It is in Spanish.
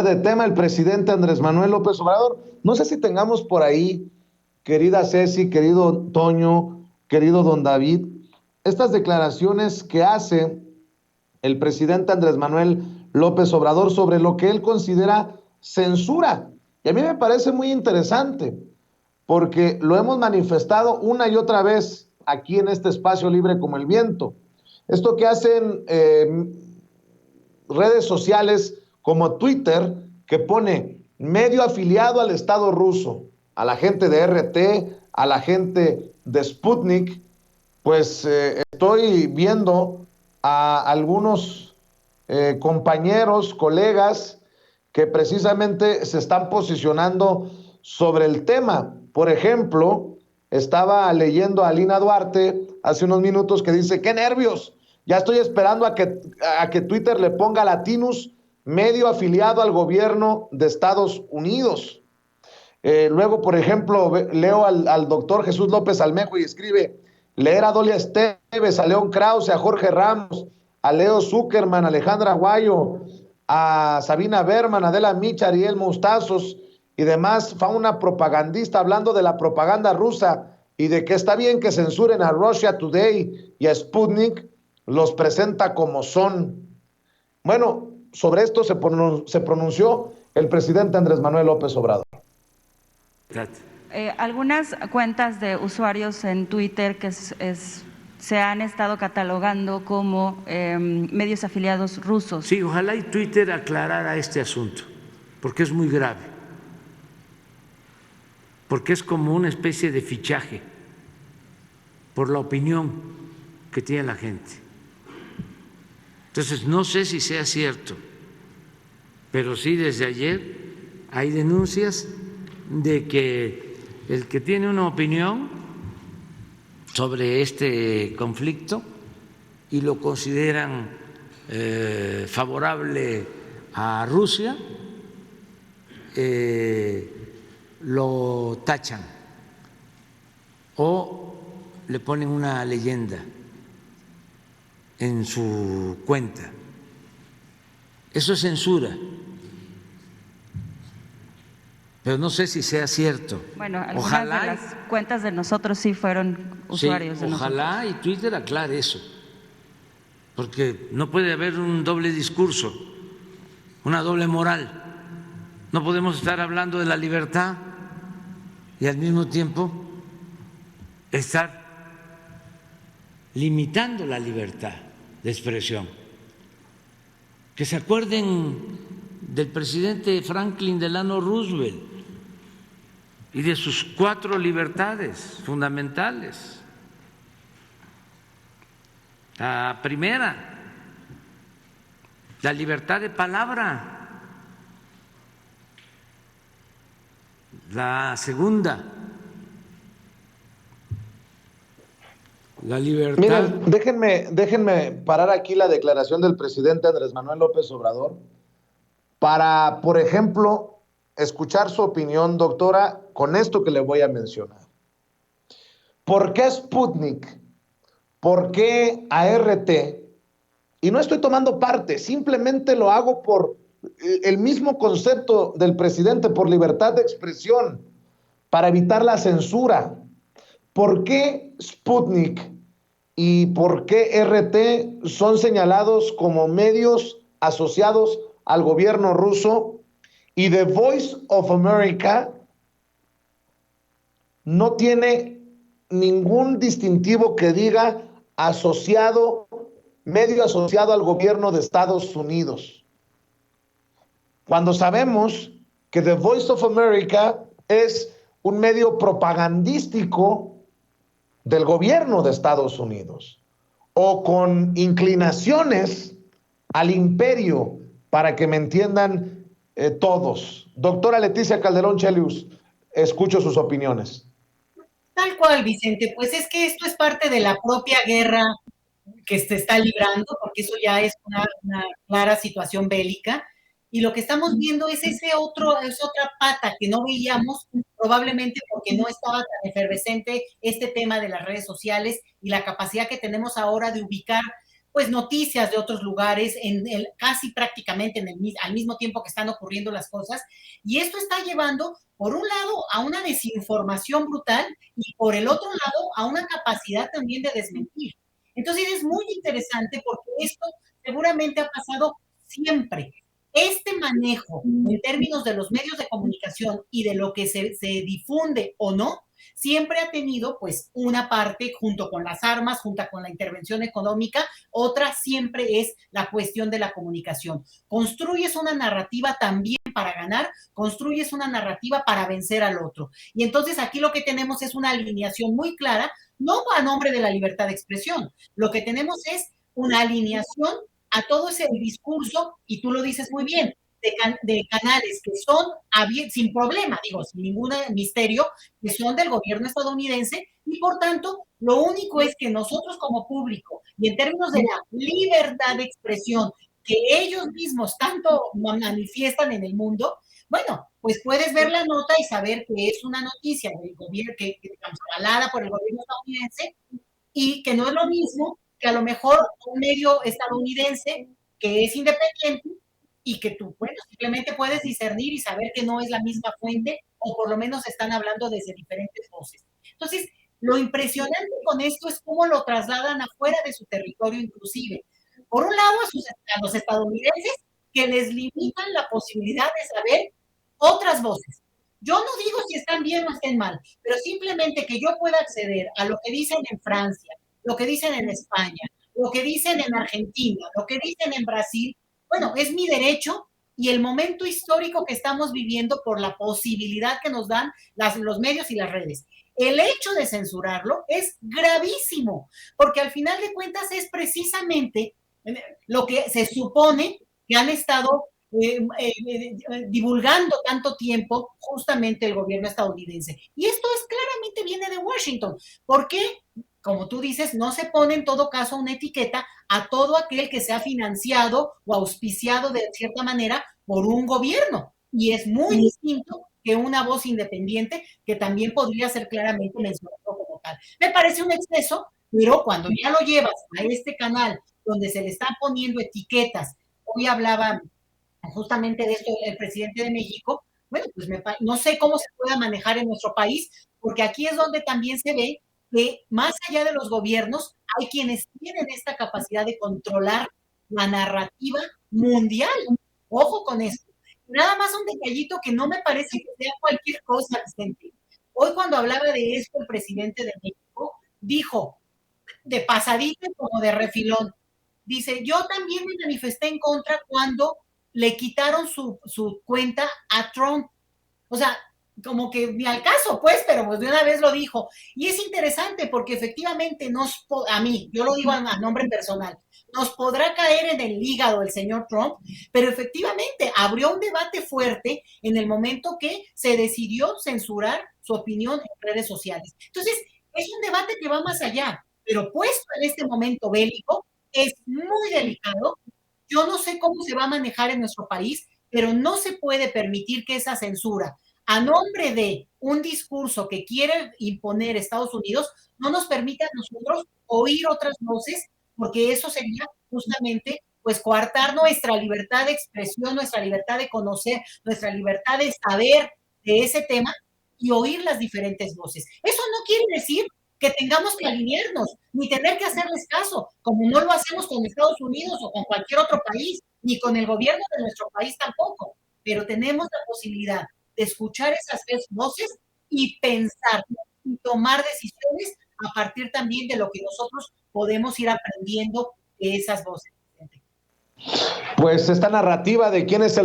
de tema el presidente Andrés Manuel López Obrador. No sé si tengamos por ahí, querida Ceci, querido Toño, querido don David, estas declaraciones que hace el presidente Andrés Manuel López Obrador sobre lo que él considera censura. Y a mí me parece muy interesante, porque lo hemos manifestado una y otra vez aquí en este espacio libre como el viento. Esto que hacen redes sociales como Twitter, que pone medio afiliado al Estado ruso, a la gente de RT, a la gente de Sputnik, pues estoy viendo a algunos compañeros, colegas, que precisamente se están posicionando sobre el tema. Por ejemplo, estaba leyendo a Lina Duarte hace unos minutos que dice, qué nervios, ya estoy esperando a que Twitter le ponga Latinus, medio afiliado al gobierno de Estados Unidos. Luego, por ejemplo, leo al doctor Jesús López Almejo y escribe, leer a Dolia Esteves, a León Krause, a Jorge Ramos, a Leo Zuckerman, a Alejandra Aguayo, a Sabina Berman, a Adela Micha, Ariel Mostazos y demás, fauna propagandista hablando de la propaganda rusa y de que está bien que censuren a Russia Today y a Sputnik, los presenta como son. Bueno, sobre esto se pronunció el presidente Andrés Manuel López Obrador. Algunas cuentas de usuarios en Twitter que se han estado catalogando como medios afiliados rusos. Sí, ojalá y Twitter aclarara este asunto, porque es muy grave, porque es como una especie de fichaje por la opinión que tiene la gente. Entonces, no sé si sea cierto, pero sí desde ayer hay denuncias de que el que tiene una opinión sobre este conflicto y lo consideran favorable a Rusia, lo tachan o le ponen una leyenda en su cuenta. Eso es censura. Pero no sé si sea cierto. Bueno, algunas de las cuentas de nosotros sí fueron usuarios de nosotros. Ojalá y Twitter aclare eso, porque no puede haber un doble discurso, una doble moral. No podemos estar hablando de la libertad y al mismo tiempo estar limitando la libertad de expresión. Que se acuerden del presidente Franklin Delano Roosevelt y de sus 4 libertades fundamentales. La primera, la libertad de palabra. La segunda, la libertad. Miren, déjenme parar aquí la declaración del presidente Andrés Manuel López Obrador para, por ejemplo, escuchar su opinión, doctora, con esto que le voy a mencionar. ¿Por qué Sputnik? ¿Por qué ART? Y no estoy tomando parte, simplemente lo hago por el mismo concepto del presidente, por libertad de expresión, para evitar la censura. ¿Por qué Sputnik y por qué RT son señalados como medios asociados al gobierno ruso y The Voice of America no tiene ningún distintivo que diga medio asociado al gobierno de Estados Unidos? Cuando sabemos que The Voice of America es un medio propagandístico del gobierno de Estados Unidos, o con inclinaciones al imperio, para que me entiendan todos. Doctora Leticia Calderón Chelius, escucho sus opiniones. Tal cual, Vicente, pues es que esto es parte de la propia guerra que se está librando, porque eso ya es una clara situación bélica, y lo que estamos viendo es es otra pata que no veíamos, probablemente porque no estaba tan efervescente este tema de las redes sociales y la capacidad que tenemos ahora de ubicar pues noticias de otros lugares casi prácticamente al mismo tiempo que están ocurriendo las cosas, y esto está llevando por un lado a una desinformación brutal y por el otro lado a una capacidad también de desmentir. Entonces es muy interesante porque esto seguramente ha pasado siempre. Este manejo en términos de los medios de comunicación y de lo que se difunde o no, siempre ha tenido pues una parte junto con las armas, junto con la intervención económica, otra siempre es la cuestión de la comunicación. Construyes una narrativa también para ganar, construyes una narrativa para vencer al otro. Y entonces aquí lo que tenemos es una alineación muy clara, no a nombre de la libertad de expresión, lo que tenemos es una alineación a todo ese discurso, y tú lo dices muy bien, de canales que son sin problema, digo, sin ningún misterio, que son del gobierno estadounidense, y por tanto, lo único es que nosotros como público, y en términos de la libertad de expresión, que ellos mismos tanto manifiestan en el mundo, bueno, pues puedes ver la nota y saber que es una noticia del gobierno, que digamos, avalada por el gobierno estadounidense, y que no es lo mismo que a lo mejor un medio estadounidense que es independiente y que tú, bueno, simplemente puedes discernir y saber que no es la misma fuente o por lo menos están hablando desde diferentes voces. Entonces, lo impresionante con esto es cómo lo trasladan afuera de su territorio inclusive. Por un lado, a los estadounidenses que les limitan la posibilidad de saber otras voces. Yo no digo si están bien o estén mal, pero simplemente que yo pueda acceder a lo que dicen en Francia, lo que dicen en España, lo que dicen en Argentina, lo que dicen en Brasil, bueno, es mi derecho y el momento histórico que estamos viviendo por la posibilidad que nos dan los medios y las redes. El hecho de censurarlo es gravísimo, porque al final de cuentas es precisamente lo que se supone que han estado divulgando tanto tiempo justamente el gobierno estadounidense. Y esto claramente viene de Washington. ¿Por qué? Como tú dices, no se pone en todo caso una etiqueta a todo aquel que sea financiado o auspiciado de cierta manera por un gobierno. Y es muy distinto que una voz independiente que también podría ser claramente mencionado como tal. Me parece un exceso, pero cuando ya lo llevas a este canal donde se le están poniendo etiquetas, hoy hablaba justamente de esto el presidente de México, bueno, pues no sé cómo se pueda manejar en nuestro país, porque aquí es donde también se ve que más allá de los gobiernos, hay quienes tienen esta capacidad de controlar la narrativa mundial. Ojo con esto. Nada más un detallito que no me parece que sea cualquier cosa, Vicente. Hoy cuando hablaba de esto el presidente de México, dijo, de pasadita como de refilón, dice, yo también me manifesté en contra cuando le quitaron su cuenta a Trump. O sea, como que ni al caso, pues, pero pues de una vez lo dijo. Y es interesante porque efectivamente a mí, yo lo digo a nombre personal, nos podrá caer en el hígado el señor Trump, pero efectivamente abrió un debate fuerte en el momento que se decidió censurar su opinión en redes sociales. Entonces, es un debate que va más allá, pero puesto en este momento bélico, es muy delicado. Yo no sé cómo se va a manejar en nuestro país, pero no se puede permitir que esa censura, a nombre de un discurso que quiere imponer Estados Unidos, no nos permita a nosotros oír otras voces, porque eso sería justamente pues coartar nuestra libertad de expresión, nuestra libertad de conocer, nuestra libertad de saber de ese tema y oír las diferentes voces. Eso no quiere decir que tengamos que alinearnos, ni tener que hacerles caso, como no lo hacemos con Estados Unidos o con cualquier otro país, ni con el gobierno de nuestro país tampoco, pero tenemos la posibilidad de escuchar esas voces y pensar y tomar decisiones a partir también de lo que nosotros podemos ir aprendiendo de esas voces. Pues esta narrativa de quién es el